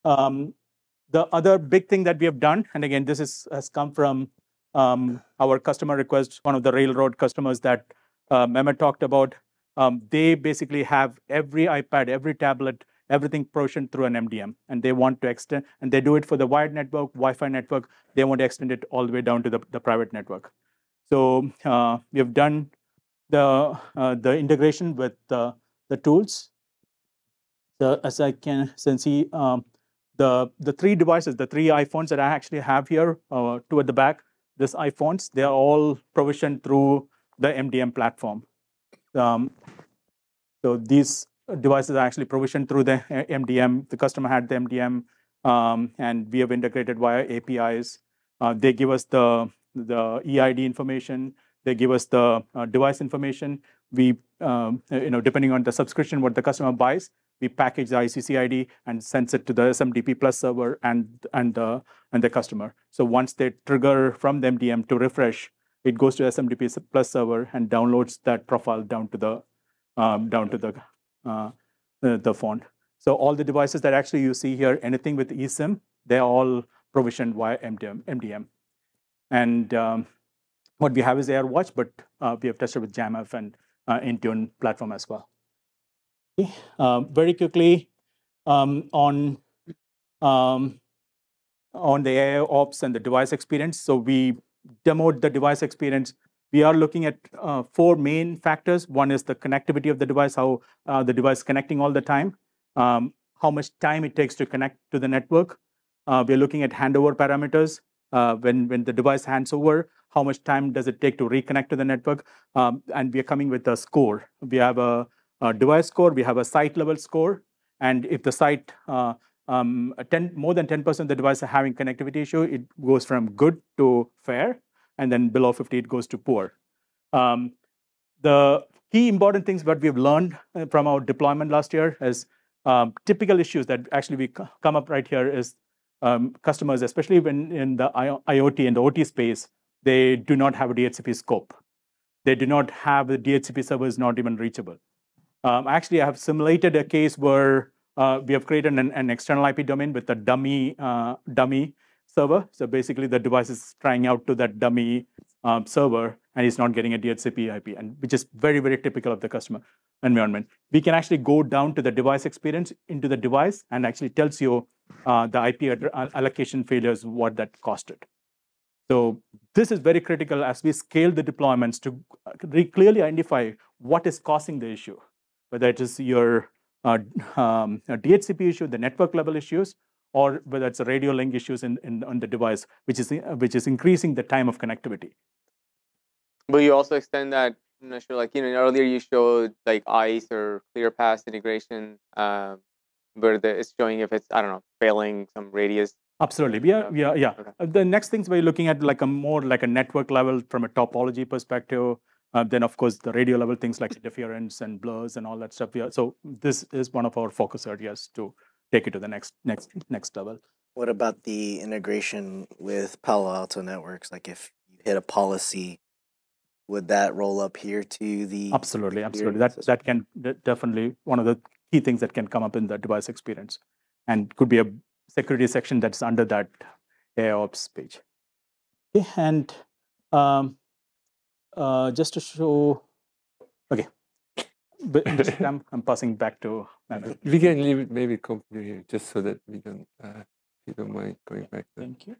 The other big thing that we have done, and again, this has come from our customer request, one of the railroad customers that Mehmet talked about. They basically have every iPad, every tablet, everything provisioned through an MDM, and they want to extend, and they do it for the wired network, Wi-Fi network. They want to extend it all the way down to the private network. So we have done the integration with the tools. So as I can see, the three devices, the three iPhones that I actually have here, two at the back, these iPhones, they are all provisioned through the MDM platform. So these devices are actually provisioned through the MDM. The customer had the MDM, and we have integrated via APIs. They give us the EID information. They give us the device information. We, depending on the subscription, what the customer buys, we package the ICC ID and sends it to the SMDP Plus server and the customer. So once they trigger from the MDM to refresh, it goes to SMDP Plus server and downloads that profile down to the phone. So all the devices that actually you see here, anything with eSIM, they're all provisioned via MDM. And what we have is AirWatch, but we have tested with JAMF and Intune platform as well. Okay. Very quickly on the AI ops and the device experience. So we demoed the device experience. We are looking at four main factors. One is the connectivity of the device, how the device is connecting all the time, how much time it takes to connect to the network. We're looking at handover parameters. When the device hands over, how much time does it take to reconnect to the network? And we are coming with a score. We have a device score, we have a site level score. And if the site, more than 10% of the devices are having connectivity issue, it goes from good to fair. And then below 50, it goes to poor. The key important things that we've learned from our deployment last year is typical issues that actually we come up right here is customers, especially when in the IoT and the OT space, they do not have a DHCP scope. They do not have the DHCP servers not even reachable. Actually, I have simulated a case where we have created an external IP domain with a dummy server. So basically, the device is trying out to that dummy server, and it's not getting a DHCP IP, and which is very, very typical of the customer environment. We can actually go down to the device experience into the device and actually tells you the IP allocation failures, what that costed. So this is very critical as we scale the deployments to clearly identify what is causing the issue, whether it is your DHCP issue, the network level issues, or whether it's a radio link issues on the device, which is increasing the time of connectivity. But you also extend that. I'm not sure, like earlier you showed like ICE or ClearPass integration, where it's showing if it's failing some radius. Absolutely, yeah. Okay. The next things we're looking at like a more like a network level from a topology perspective. Then of course the radio level things like interference and blurs and all that stuff. Yeah. So this is one of our focus areas to take it to the next level. What about the integration with Palo Alto Networks? Like if you hit a policy, would that roll up here to the? Absolutely. That can definitely one of the key things that can come up in the device experience, and could be a security section that's under that AIOps page. Okay, and just to show, okay, but I'm passing back to Mehmet. We can leave it maybe completely here, just so that we don't, if you don't mind going back. Thank you.